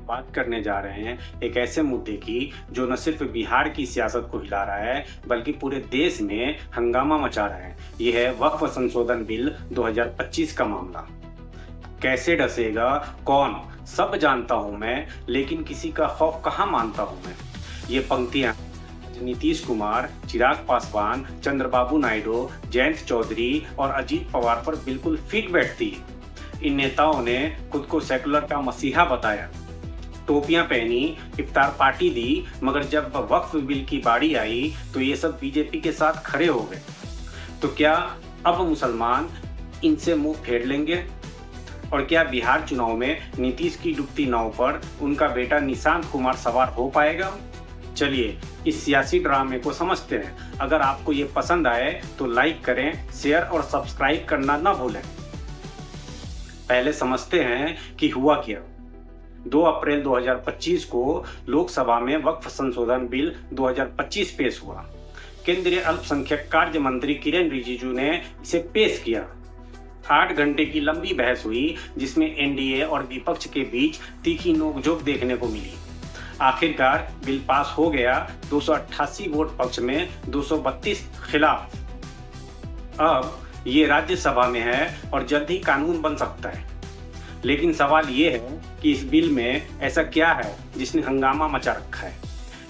बात करने जा रहे हैं एक ऐसे मुद्दे की जो न सिर्फ बिहार की सियासत को हिला रहा है बल्कि पूरे देश में हंगामा मचा रहा है। ये है वक्फ संशोधन बिल 2025 का मामला। कैसे डसेगा कौन, सब जानता हूं मैं, लेकिन किसी का खौफ कहां मानता हूं मैं। ये पंक्तियां नीतीश कुमार, चिराग पासवान, चंद्रबाबू नायडू, जयंत चौधरी और अजीत पवार पर बिल्कुल फिट बैठती है। इन नेताओं ने खुद को सेकुलर का मसीहा बताया, टोपियां पहनी, इफ्तार पार्टी दी, मगर जब वक्फ बिल की बारी आई तो ये सब बीजेपी के साथ खड़े हो गए। तो क्या अब मुसलमान इनसे मुंह फेर लेंगे? और क्या बिहार चुनाव में नीतीश की डूबती नाव पर उनका बेटा निशांत कुमार सवार हो पाएगा? चलिए इस सियासी ड्रामे को समझते हैं। अगर आपको ये पसंद आए तो लाइक करें, शेयर और सब्सक्राइब करना ना भूलें। पहले समझते हैं कि हुआ क्या। 2 अप्रैल 2025 को लोकसभा में वक्फ संशोधन बिल 2025 पेश हुआ। केंद्रीय अल्पसंख्यक कार्य मंत्री किरेन रिजिजू ने इसे पेश किया। 8 घंटे की लंबी बहस हुई जिसमें एनडीए और विपक्ष के बीच तीखी नोकझोंक देखने को मिली। आखिरकार बिल पास हो गया, 288 वोट पक्ष में, 232 खिलाफ। अब ये राज्यसभा में है और जल्द ही कानून बन सकता है। लेकिन सवाल ये है कि इस बिल में ऐसा क्या है जिसने हंगामा मचा रखा है।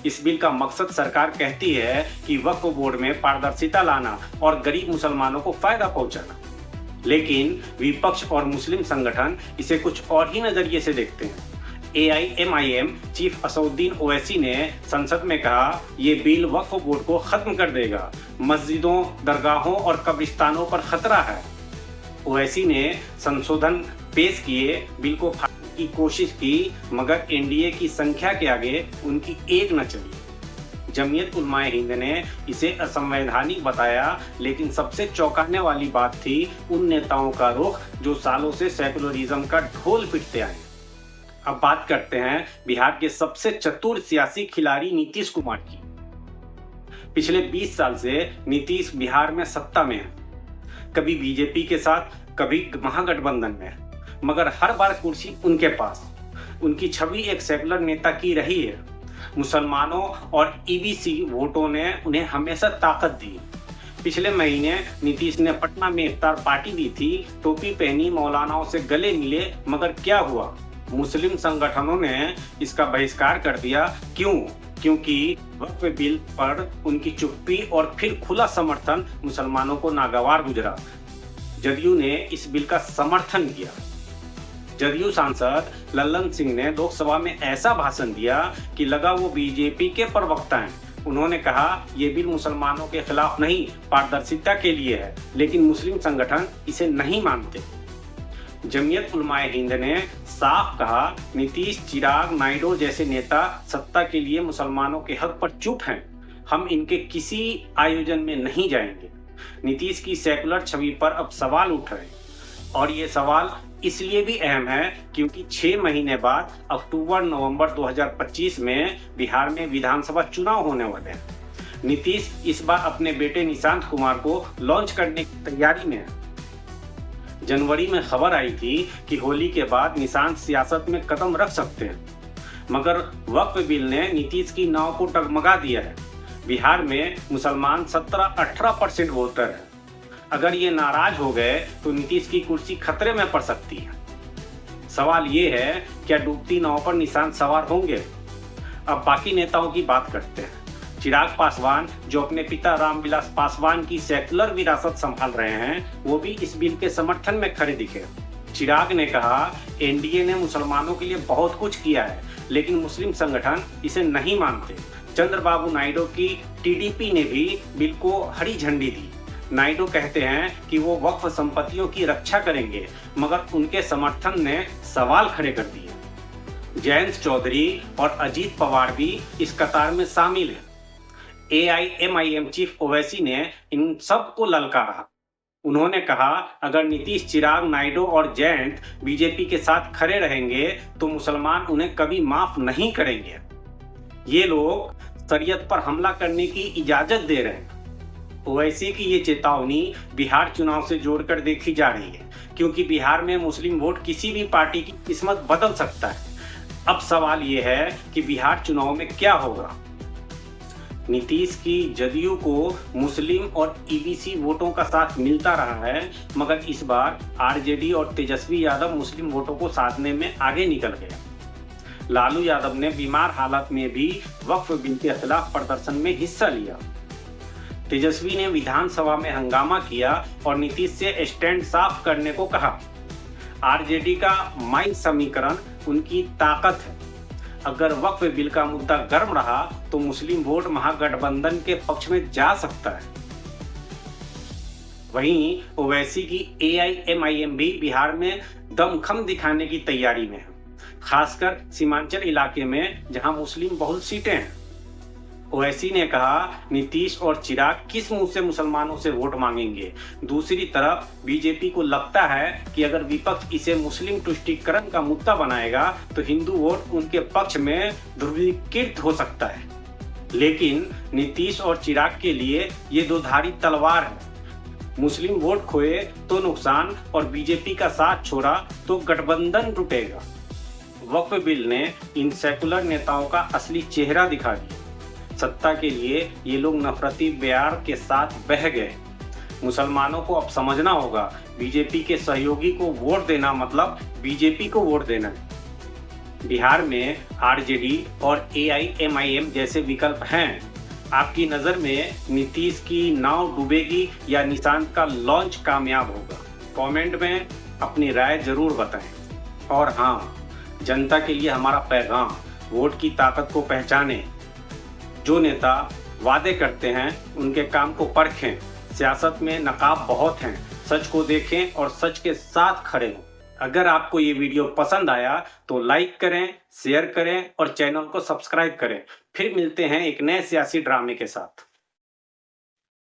इस बिल का मकसद सरकार कहती है कि वक्फ बोर्ड में पारदर्शिता लाना और गरीब मुसलमानों को फायदा पहुंचाना। लेकिन विपक्ष और मुस्लिम संगठन इसे कुछ और ही नजरिए से देखते हैं। AIMIM चीफ असदुद्दीन ओवैसी ने संसद में कहा, ये बिल वक्फ बोर्ड को खत्म कर देगा, मस्जिदों, दरगाहों और कब्रिस्तानों पर खतरा है। ओवैसी ने संशोधन पेश किए, बिल को फाड़ने की कोशिश की, मगर एनडीए की संख्या के आगे उनकी एक न चली। जमीयत उलमाए हिंद ने इसे असंवैधानिक बताया, लेकिन सबसे चौंकाने वाली बात थी उन नेताओं का रुख जो सालों से सेकुलरिज्म का ढोल पीटते आए। अब बात करते हैं बिहार के सबसे चतुर सियासी खिलाड़ी नीतीश कुमार की। पिछले 20 साल से नीतीश बिहार में सत्ता में है, कभी बीजेपी के साथ, कभी महागठबंधन में, मगर हर बार कुर्सी उनके पास। उनकी छवि एक सेकुलर नेता की रही है। मुसलमानों और ईबीसी वोटों ने उन्हें हमेशा ताकत दी। पिछले महीने नीतीश ने पटना में इफ्तार पार्टी दी थी, टोपी पहनी, मौलानाओं से गले मिले, मगर क्या हुआ? मुस्लिम संगठनों ने इसका बहिष्कार कर दिया। क्यों? क्योंकि वक्फ बिल पर उनकी चुप्पी और फिर खुला समर्थन मुसलमानों को नागवार गुजरा। जदयू ने इस बिल का समर्थन किया। जदयू सांसद लल्लन सिंह ने लोकसभा में ऐसा भाषण दिया कि लगा वो बीजेपी के प्रवक्ता हैं। उन्होंने कहा, ये बिल मुसलमानों के खिलाफ नहीं, पारदर्शिता के लिए है, लेकिन मुस्लिम संगठन इसे नहीं मानते। जमीयत उलमाए हिंद ने साफ कहा, नीतीश, चिराग, नायडू जैसे नेता सत्ता के लिए मुसलमानों के हक पर चुप हैं। हम इनके किसी आयोजन में नहीं जाएंगे। नीतीश की सेकुलर छवि पर अब सवाल उठ रहे हैं और ये सवाल इसलिए भी अहम है क्योंकि 6 महीने बाद अक्टूबर-नवंबर 2025 में बिहार में विधानसभा चुनाव होने वाले हैं। नीतीश इस बार अपने बेटे निशांत कुमार को लॉन्च करने की तैयारी में है। जनवरी में खबर आई थी कि होली के बाद निशांत सियासत में कदम रख सकते हैं, मगर वक्फ बिल ने नीतीश की नाव को डगमगा दिया है। बिहार में मुसलमान 17-18% वोटर हैं। अगर ये नाराज हो गए तो नीतीश की कुर्सी खतरे में पड़ सकती है। सवाल ये है, क्या डूबती नाव पर निशांत सवार होंगे? अब बाकी नेताओं की बात करते हैं। चिराग पासवान, जो अपने पिता रामविलास पासवान की सेकुलर विरासत संभाल रहे हैं, वो भी इस बिल के समर्थन में खड़े दिखे। चिराग ने कहा, एनडीए ने मुसलमानों के लिए बहुत कुछ किया है, लेकिन मुस्लिम संगठन इसे नहीं मानते। चंद्रबाबू नायडू की टीडीपी ने भी बिल को हरी झंडी दी। नायडू कहते हैं कि वो वक्फ संपत्तियों की रक्षा करेंगे, मगर उनके समर्थन ने सवाल खड़े कर दिए। जयंत चौधरी और अजीत पवार भी इस कतार में शामिल हैं। AIMIM चीफ ओवैसी ने इन सब को ललकारा। उन्होंने कहा, अगर नीतीश, चिराग, नायडू और जयंत बीजेपी के साथ खड़े रहेंगे तो मुसलमान उन्हें कभी माफ नहीं करेंगे। ये लोग शरीयत पर हमला करने की इजाजत दे रहे हैं। ओवैसी की ये चेतावनी बिहार चुनाव से जोड़कर देखी जा रही है, क्योंकि बिहार में मुस्लिम वोट किसी भी पार्टी की किस्मत बदल सकता है। अब सवाल ये है कि बिहार चुनाव में क्या होगा। नीतीश की जदयू को मुस्लिम और ईबीसी वोटों का साथ मिलता रहा है, मगर इस बार आरजेडी और तेजस्वी यादव मुस्लिम वोटों को साधने में आगे निकल गया। लालू यादव ने बीमार हालत में भी वक्फ बिल के खिलाफ प्रदर्शन में हिस्सा लिया। तेजस्वी ने विधानसभा में हंगामा किया और नीतीश से स्टैंड साफ करने को कहा। आरजेडी का माइंड समीकरण उनकी ताकत है। अगर वक्फ बिल का मुद्दा गर्म रहा तो मुस्लिम वोट महागठबंधन के पक्ष में जा सकता है। वहीं ओवैसी की एआईएमआईएम भी बिहार में दमखम दिखाने की तैयारी में है, खासकर सीमांचल इलाके में जहां मुस्लिम बहुल सीटें हैं। ओवैसी ने कहा, नीतीश और चिराग किस मुंह से मुसलमानों से वोट मांगेंगे। दूसरी तरफ बीजेपी को लगता है कि अगर विपक्ष इसे मुस्लिम तुष्टीकरण का मुद्दा बनाएगा तो हिंदू वोट उनके पक्ष में ध्रुवीकृत हो सकता है। लेकिन नीतीश और चिराग के लिए ये दोधारी तलवार है। मुस्लिम वोट खोए तो नुकसान और बीजेपी का साथ छोड़ा तो गठबंधन टूटेगा। वक्फ बिल ने इन सेकुलर नेताओं का असली चेहरा दिखा दिया। सत्ता के लिए ये लोग नफरती बयार के साथ बह गए। मुसलमानों को अब समझना होगा, बीजेपी के सहयोगी को वोट देना मतलब बीजेपी को वोट देना है। बिहार में आरजेडी और एआईएमआईएम जैसे विकल्प हैं। आपकी नज़र में नीतीश की नाव डूबेगी या निशांत का लॉन्च कामयाब होगा? कमेंट में अपनी राय जरूर बताएं। और हाँ, जनता के लिए हमारा पैगाम, वोट की ताकत को पहचानें। जो नेता वादे करते हैं उनके काम को परखें। सियासत में नकाब बहुत हैं, सच को देखें और सच के साथ खड़े हों। अगर आपको ये वीडियो पसंद आया तो लाइक करें, शेयर करें और चैनल को सब्सक्राइब करें। फिर मिलते हैं एक नए सियासी ड्रामे के साथ।